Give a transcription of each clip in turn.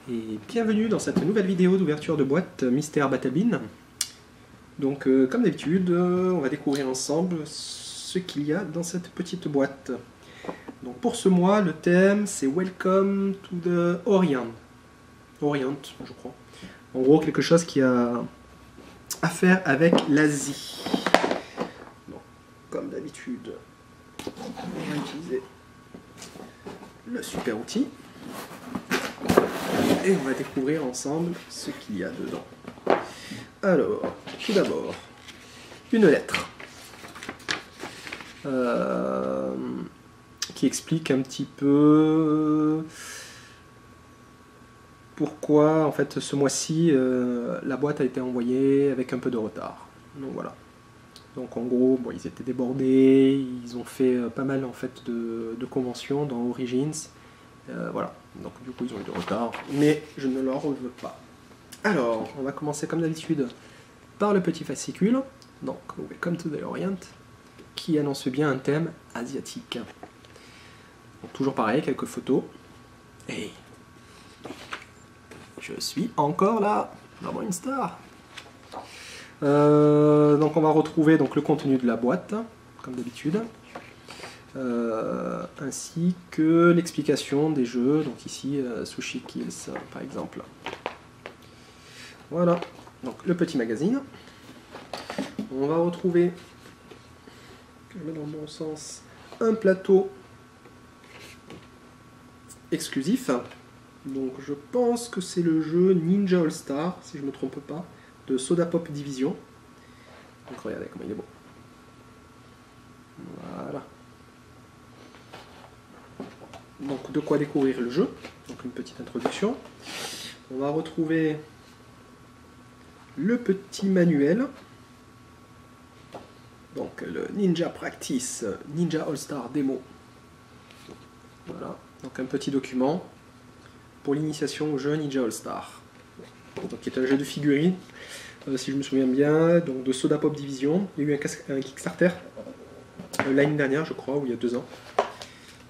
Et bienvenue dans cette nouvelle vidéo d'ouverture de boîte Mystère Battle Bean. Donc comme d'habitude, on va découvrir ensemble ce qu'il y a dans cette petite boîte. Donc pour ce mois, le thème c'est Welcome to the Orient. Orient, je crois. En gros, quelque chose qui a à faire avec l'Asie. Donc, comme d'habitude, on va utiliser le super outil. Et on va découvrir ensemble ce qu'il y a dedans. Alors, tout d'abord, une lettre qui explique un petit peu pourquoi en fait ce mois-ci la boîte a été envoyée avec un peu de retard. Donc voilà. Donc en gros, bon, ils étaient débordés, ils ont fait pas mal en fait de conventions dans Origins. Voilà, donc du coup ils ont eu du retard, mais je ne leur veux pas. Alors, on va commencer comme d'habitude par le petit fascicule, donc Welcome to the Orient, qui annonce bien un thème asiatique. Donc, toujours pareil, quelques photos. Et je suis encore là, vraiment une star. Donc on va retrouver donc, le contenu de la boîte, comme d'habitude. Ainsi que l'explication des jeux, donc ici Sushi Kills par exemple. Voilà, donc le petit magazine. On va retrouver, je mets dans le bon sens, un plateau exclusif. Donc je pense que c'est le jeu Ninja All Star, si je ne me trompe pas, de Soda Pop Division. Donc regardez comment il est beau. Voilà. Donc de quoi découvrir le jeu, donc une petite introduction. On va retrouver le petit manuel, donc le Ninja Practice Ninja All Star Demo. Voilà, donc un petit document pour l'initiation au jeu Ninja All Star. Donc qui est un jeu de figurines, si je me souviens bien, donc de Soda Pop Division. Il y a eu un Kickstarter l'année dernière, je crois, ou il y a 2 ans.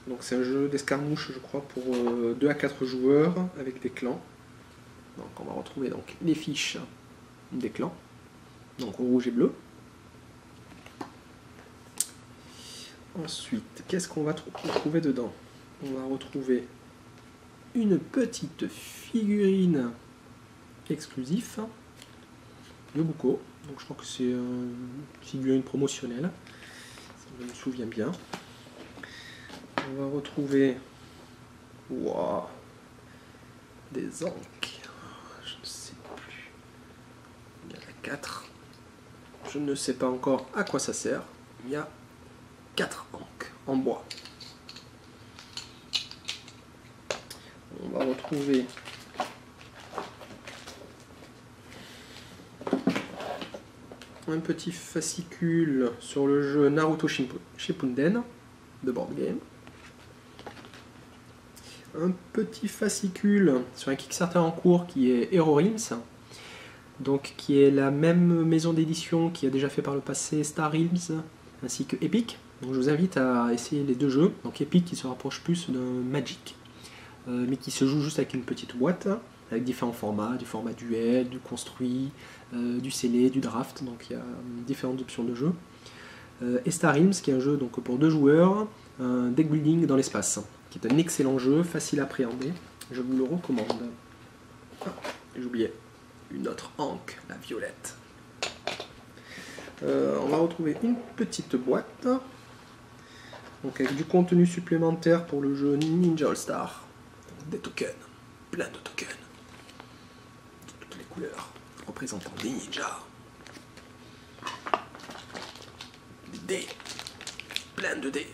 Donc c'est un jeu d'escarmouche, je crois, pour 2 à 4 joueurs avec des clans. Donc on va retrouver donc les fiches des clans, donc rouge et bleu. Ensuite, qu'est-ce qu'on va trouver dedans? On va retrouver une petite figurine exclusive, Yobuko. Donc je crois que c'est une figurine promotionnelle, si je me souviens bien. On va retrouver des ancres, je ne sais plus, il y en a 4, je ne sais pas encore à quoi ça sert, il y a 4 ancres en bois. On va retrouver un petit fascicule sur le jeu Naruto Shippuden de board game. Un petit fascicule sur un Kickstarter en cours qui est Hero Realms, donc qui est la même maison d'édition qui a déjà fait par le passé Star Realms ainsi que Epic. Donc je vous invite à essayer les 2 jeux. Donc Epic qui se rapproche plus d'un Magic, mais qui se joue juste avec une petite boîte avec différents formats, du format duel, du construit, du scellé, du draft. Donc il y a différentes options de jeu. Et Star Realms qui est un jeu donc pour 2 joueurs, un deck building dans l'espace, qui est un excellent jeu, facile à appréhender, je vous le recommande. Ah, j'oubliais une autre ancre, la violette. On va retrouver une petite boîte, donc avec du contenu supplémentaire pour le jeu Ninja All Star, des tokens, plein de tokens, de toutes les couleurs, représentant des ninjas, des dés, plein de dés.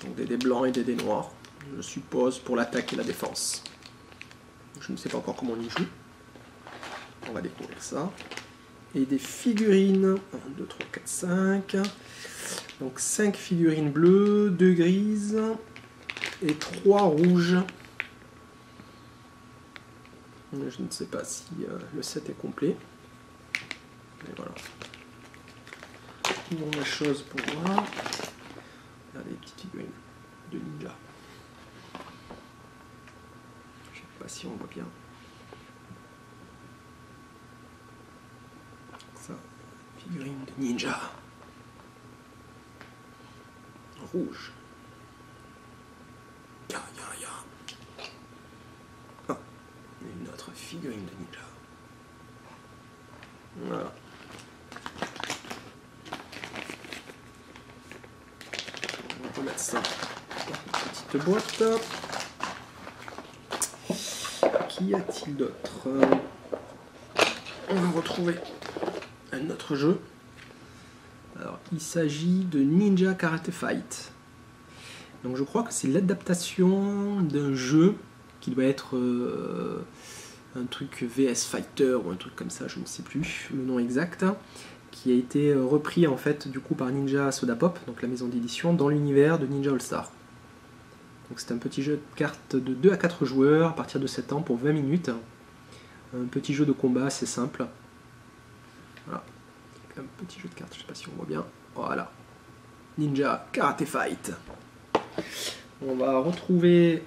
Donc des dés blancs et des dés noirs, je suppose pour l'attaque et la défense. Je ne sais pas encore comment on y joue. On va découvrir ça. Et des figurines, 1, 2, 3, 4, 5. Donc 5 figurines bleues, 2 grises et 3 rouges. Je ne sais pas si le set est complet. Mais voilà. Bon, la chose pour voir. Regardez les petites figurines de ninja. Je sais pas pas si on voit bien. Ça, figurine de ninja. Rouge. Ya. Ah, une autre figurine de ninja. Voilà. On va remettre ça dans une petite boîte. Qu'y a-t-il d'autre? On va retrouver un autre jeu. Alors, il s'agit de Ninja Karate Fight. Donc je crois que c'est l'adaptation d'un jeu qui doit être un truc VS Fighter ou un truc comme ça, je ne sais plus le nom exact, qui a été repris en fait du coup par Ninja Soda Pop, donc la maison d'édition, dans l'univers de Ninja All Star. Donc c'est un petit jeu de cartes de 2 à 4 joueurs à partir de 7 ans pour 20 minutes. Un petit jeu de combat assez simple. Voilà. Un petit jeu de cartes, je ne sais pas si on voit bien. Voilà. Ninja Karate Fight. On va retrouver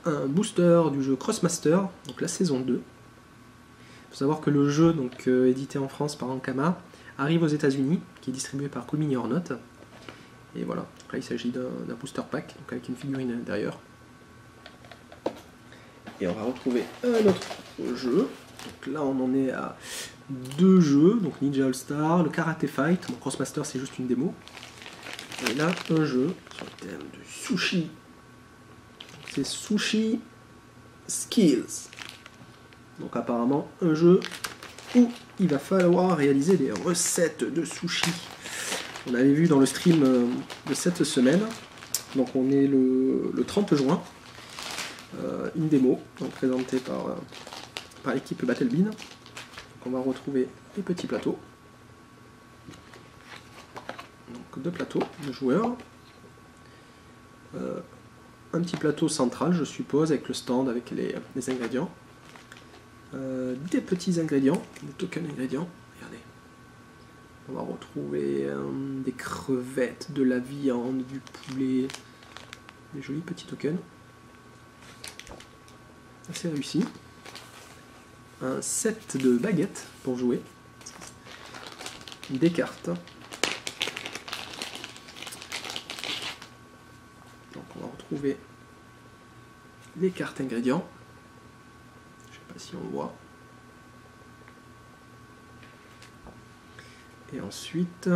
un booster du jeu Crossmaster, donc la saison 2. Il faut savoir que le jeu, donc édité en France par Ankama, arrive aux États-Unis, qui est distribué par Cool Mini or Not. Et voilà, donc là il s'agit d'un booster pack, donc avec une figurine à l'intérieur. Et on va retrouver un autre jeu. Donc là on en est à 2 jeux, donc Ninja All Star, le Karate Fight, donc Crossmaster c'est juste une démo. Et là un jeu sur le thème du sushi. C'est Sushi Skills. Donc apparemment un jeu où il va falloir réaliser des recettes de sushi. On avait vu dans le stream de cette semaine, donc on est le 30 juin, une démo donc présentée par l'équipe Battlebean. Donc on va retrouver les petits plateaux. Donc 2 plateaux de joueurs. Un petit plateau central, je suppose, avec le stand, avec les ingrédients. Des petits ingrédients, des tokens ingrédients. Regardez. On va retrouver des crevettes, de la viande, du poulet. Des jolis petits tokens. Assez réussi. Un set de baguettes pour jouer. Des cartes. Donc on va retrouver les cartes ingrédients. Je sais pas si on voit. Et ensuite,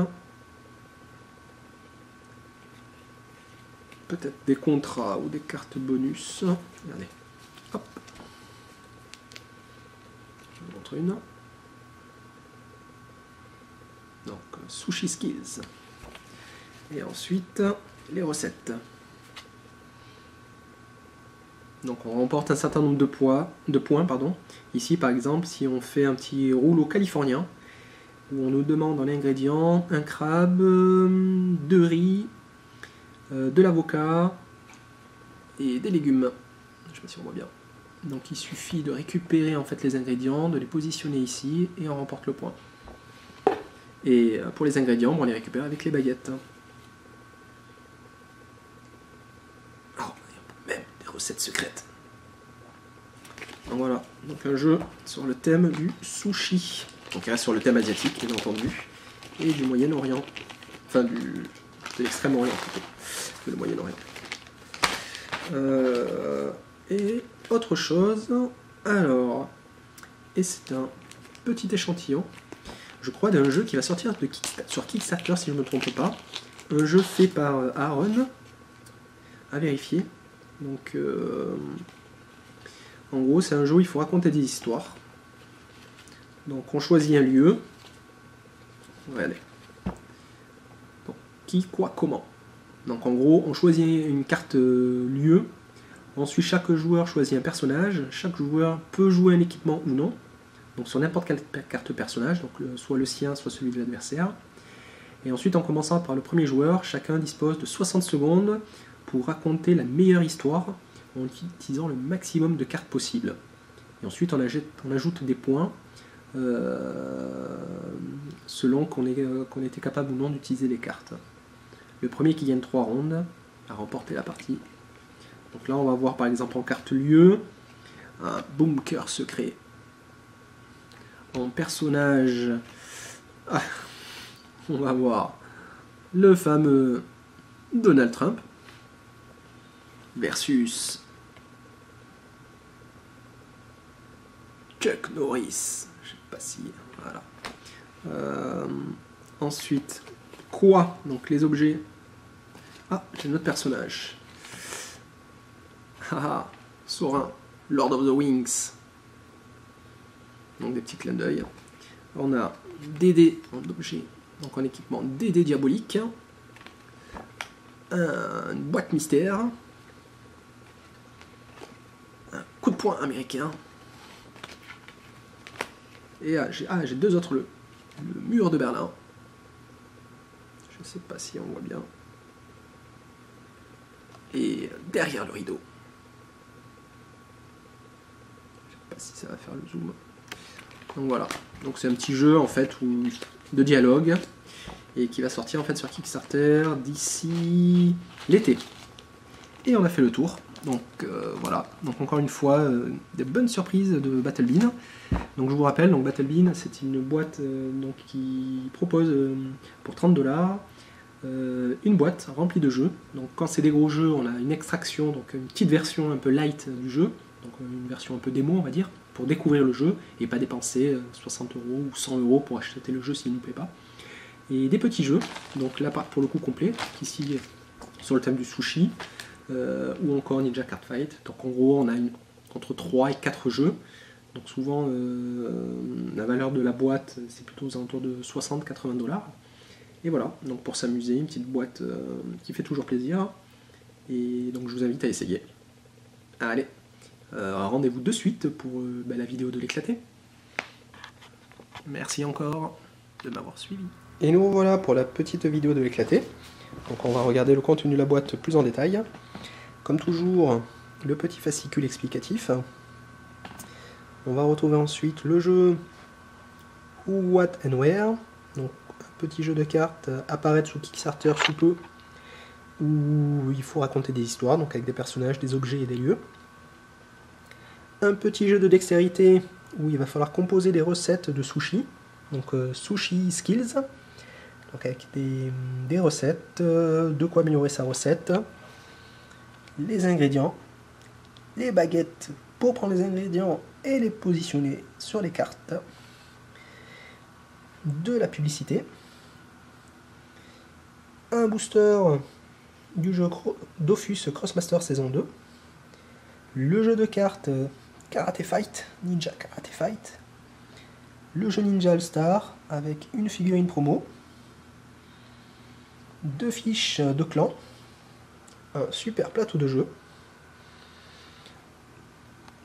peut-être des contrats ou des cartes bonus. Regardez. Hop. Je vous montre une. Donc, Sushi Skills. Et ensuite, les recettes. Donc on remporte un certain nombre de points. Ici par exemple, si on fait un petit rouleau californien, où on nous demande en ingrédients un crabe, 2 riz, de l'avocat et des légumes. Je ne sais pas si on voit bien. Donc il suffit de récupérer en fait les ingrédients, de les positionner ici et on remporte le point. Et pour les ingrédients, on les récupère avec les baguettes. Recettes secrètes. Donc voilà, donc un jeu sur le thème du sushi. Donc il reste sur le thème asiatique, bien entendu, et du Moyen-Orient. Enfin, de l'Extrême-Orient plutôt, que le Moyen-Orient. Et autre chose, alors, et c'est un petit échantillon, je crois, d'un jeu qui va sortir sur Kickstarter, si je ne me trompe pas. Un jeu fait par Aaron, à vérifier. Donc, en gros, c'est un jeu où il faut raconter des histoires. Donc, on choisit un lieu. Regardez. Donc, qui, quoi, comment. Donc, en gros, on choisit une carte lieu. Ensuite, chaque joueur choisit un personnage. Chaque joueur peut jouer un équipement ou non. Donc, sur n'importe quelle carte personnage. Donc, soit le sien, soit celui de l'adversaire. Et ensuite, en commençant par le premier joueur, chacun dispose de 60 secondes pour raconter la meilleure histoire en utilisant le maximum de cartes possibles. Et ensuite on ajoute des points selon qu'on était capable ou non d'utiliser les cartes. Le premier qui gagne 3 rondes a remporté la partie. Donc là, on va voir par exemple en carte lieu, un bunker secret. En personnage, on va voir le fameux Donald Trump versus Chuck Norris. Je sais pas si... Voilà. Ensuite, quoi? Donc les objets. Ah, j'ai notre personnage. Haha, Sorin, Lord of the Wings. Donc des petits clins d'œil. On a Dédé en objet, donc en équipement Dédé diabolique. Une boîte mystère. Un coup de poing américain. Et j'ai deux autres, le mur de Berlin. Je ne sais pas si on voit bien. Et derrière le rideau. Je ne sais pas si ça va faire le zoom. Donc voilà. Donc c'est un petit jeu en fait de dialogue et qui va sortir en fait sur Kickstarter d'ici l'été. Et on a fait le tour. Donc voilà. Donc encore une fois, des bonnes surprises de Battle Bean. Donc je vous rappelle, donc Battle Bean, c'est une boîte donc, qui propose pour 30 $, une boîte remplie de jeux. Donc quand c'est des gros jeux, on a une extraction, donc une petite version un peu light du jeu, donc une version un peu démo on va dire, pour découvrir le jeu et pas dépenser 60 € ou 100 € pour acheter le jeu s'il ne nous plaît pas. Et des petits jeux, donc là pour le coup complet, ici sur le thème du sushi, ou encore Ninja Card Fight. Donc en gros on a entre 3 et 4 jeux. Donc souvent la valeur de la boîte c'est plutôt aux alentours de 60-80 $. Et voilà, donc pour s'amuser, une petite boîte qui fait toujours plaisir. Et donc je vous invite à essayer. Allez, rendez-vous de suite pour la vidéo de l'éclaté. Merci encore de m'avoir suivi. Et nous voilà pour la petite vidéo de l'éclaté. Donc on va regarder le contenu de la boîte plus en détail. Comme toujours, le petit fascicule explicatif. On va retrouver ensuite le jeu Who, What and Where. Donc un petit jeu de cartes apparaître sous Kickstarter sous peu, où il faut raconter des histoires, donc avec des personnages, des objets et des lieux. Un petit jeu de dextérité où il va falloir composer des recettes de sushi, donc Sushi Skills, donc avec des recettes, de quoi améliorer sa recette, les ingrédients, les baguettes pour prendre les ingrédients et les positionner sur les cartes, de la publicité, un booster du jeu Dofus Crossmaster saison 2, le jeu de cartes Karate Fight, Ninja Karate Fight, le jeu Ninja All Star avec une figurine promo, 2 fiches de clan, un super plateau de jeu,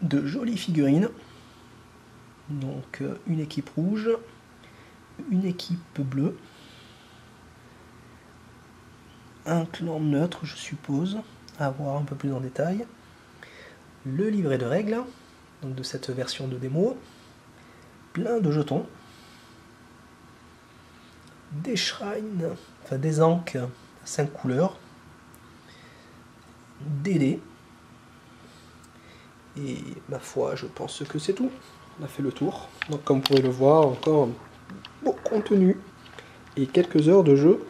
de jolies figurines, donc une équipe rouge, une équipe bleue, un clan neutre je suppose, à voir un peu plus en détail, le livret de règles, donc de cette version de démo, plein de jetons, des shrines, enfin des ankh à 5 couleurs, des dés, et ma foi je pense que c'est tout. On a fait le tour, donc comme vous pouvez le voir, encore un beau contenu et quelques heures de jeu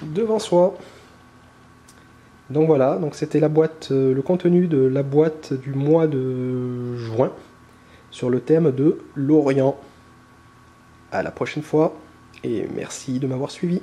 devant soi. Donc voilà, donc c'était la boîte, le contenu de la boîte du mois de juin sur le thème de l'Orient. À la prochaine fois et merci de m'avoir suivi.